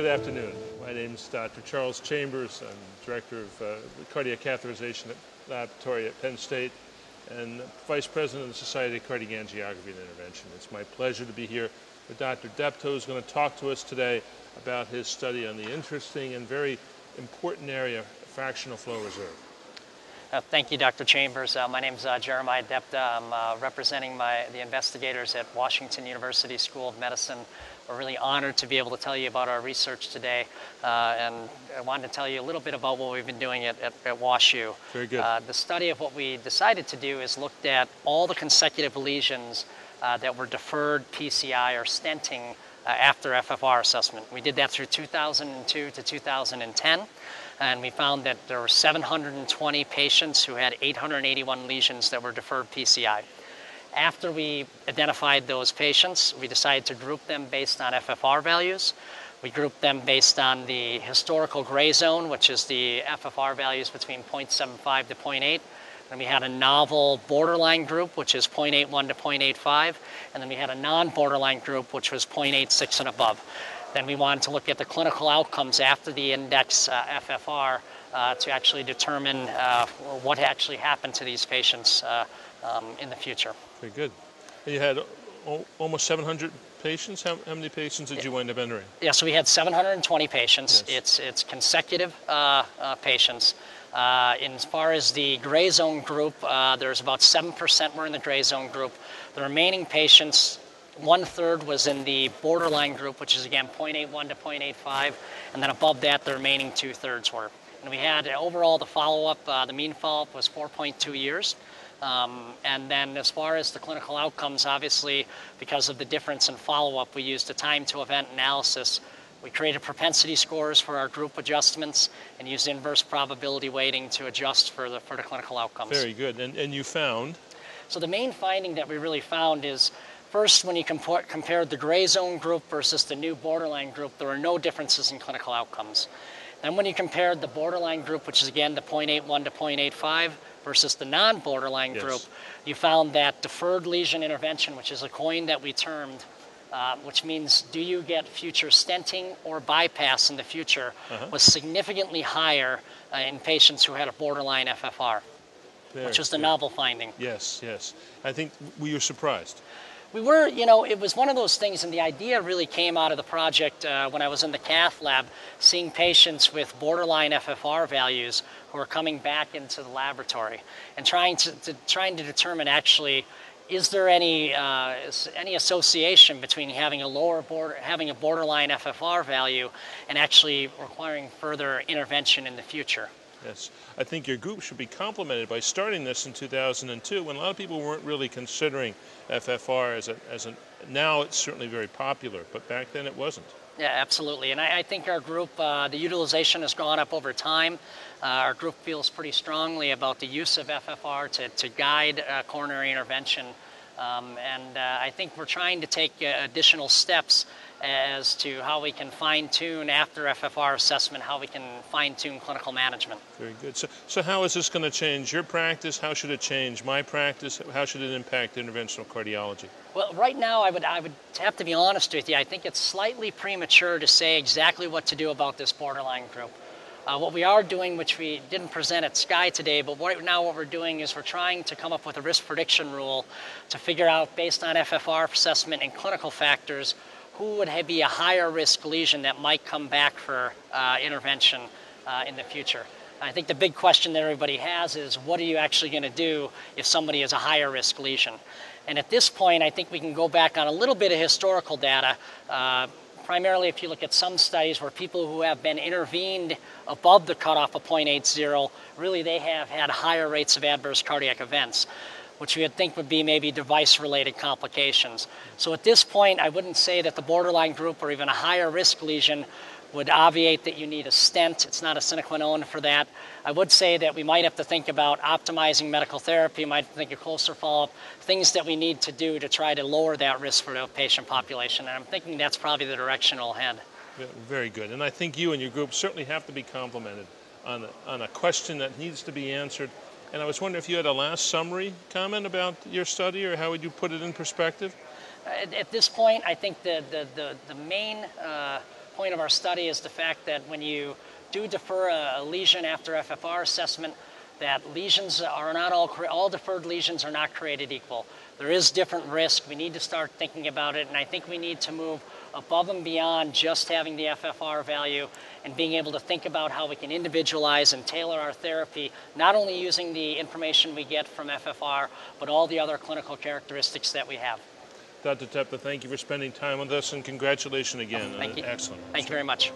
Good afternoon. My name is Dr. Charles Chambers. I'm Director of Cardiac Catheterization Laboratory at Penn State and Vice President of the Society of Cardiac Angiography and Intervention. It's my pleasure to be here with Dr. Depta, who's going to talk to us today about his study on the interesting and very important area, fractional flow reserve. Thank you, Dr. Chambers. My name is Jeremiah Depta. I'm representing the investigators at Washington University School of Medicine. We're really honored to be able to tell you about our research today, and I wanted to tell you a little bit about what we've been doing at WashU. Very good. The study of what we decided to do is looked at all the consecutive lesions that were deferred PCI or stenting after FFR assessment. We did that through 2002 to 2010. And we found that there were 720 patients who had 881 lesions that were deferred PCI. After we identified those patients, we decided to group them based on FFR values. We grouped them based on the historical gray zone, which is the FFR values between 0.75 to 0.8. And we had a novel borderline group, which is 0.81 to 0.85. And then we had a non-borderline group, which was 0.86 and above. Then we wanted to look at the clinical outcomes after the index FFR to actually determine what actually happened to these patients in the future. Very good. And you had almost 700 patients? How many patients did you wind up entering? Yeah, so we had 720 patients. Yes. It's consecutive patients. As far as the gray zone group, there's about 7% were in the gray zone group. The remaining patients, 1/3 was in the borderline group, which is again 0.81 to 0.85, and then above that the remaining 2/3 were. And we had overall the follow-up, the mean follow-up was 4.2 years. And then as far as the clinical outcomes, obviously because of the difference in follow-up, we used a time to event analysis. We created propensity scores for our group adjustments and used inverse probability weighting to adjust for the clinical outcomes. Very good. And you found? So the main finding that we really found is, first, when you compared the gray zone group versus the new borderline group, there were no differences in clinical outcomes. Then when you compared the borderline group, which is again the 0.81 to 0.85, versus the non-borderline group, you found that deferred lesion intervention, which is a coin that we termed, which means do you get future stenting or bypass in the future, was significantly higher in patients who had a borderline FFR, which was the novel finding. Yes, yes. I think we were surprised. We were, it was one of those things, and the idea really came out of the project when I was in the cath lab, seeing patients with borderline FFR values who are coming back into the laboratory and trying to determine actually, is there any association between having a borderline FFR value and actually requiring further intervention in the future. Yes, I think your group should be complimented by starting this in 2002 when a lot of people weren't really considering FFR as a now it's certainly very popular, but back then it wasn't. Yeah, absolutely. And I think our group, the utilization has gone up over time. Our group feels pretty strongly about the use of FFR to guide coronary intervention. And I think we're trying to take additional steps as to how we can fine-tune after FFR assessment, how we can fine-tune clinical management. Very good. So how is this going to change your practice? How should it change my practice? How should it impact interventional cardiology? Well, right now I would have to be honest with you. I think it's slightly premature to say exactly what to do about this borderline group. What we are doing, which we didn't present at SCAI today, but right now what we're doing is we're trying to come up with a risk prediction rule to figure out, based on FFR assessment and clinical factors, who would be a higher risk lesion that might come back for intervention in the future. I think the big question that everybody has is, what are you actually going to do if somebody is a higher risk lesion? And at this point, I think we can go back on a little bit of historical data, primarily if you look at some studies where people who have been intervened above the cutoff of 0.80, really they have had higher rates of adverse cardiac events, which we would think would be maybe device-related complications. So at this point, I wouldn't say that the borderline group or even a higher risk lesion would obviate that you need a stent. It's not a sine qua non for that. I would say that we might have to think about optimizing medical therapy, might think of closer follow-up, things that we need to do to try to lower that risk for the patient population. And I'm thinking that's probably the direction it'll head. Yeah, very good. And I think you and your group certainly have to be complimented on a question that needs to be answered. And I was wondering if you had a last summary comment about your study, or how would you put it in perspective? At this point, I think the main point of our study is the fact that when you do defer a lesion after FFR assessment, that lesions are not all deferred lesions are not created equal. There is different risk. We need to start thinking about it, and I think we need to move above and beyond just having the FFR value and being able to think about how we can individualize and tailor our therapy, not only using the information we get from FFR, but all the other clinical characteristics that we have. Dr. Depta, thank you for spending time with us, and congratulations again. Thank you. Excellent. Thank you very much.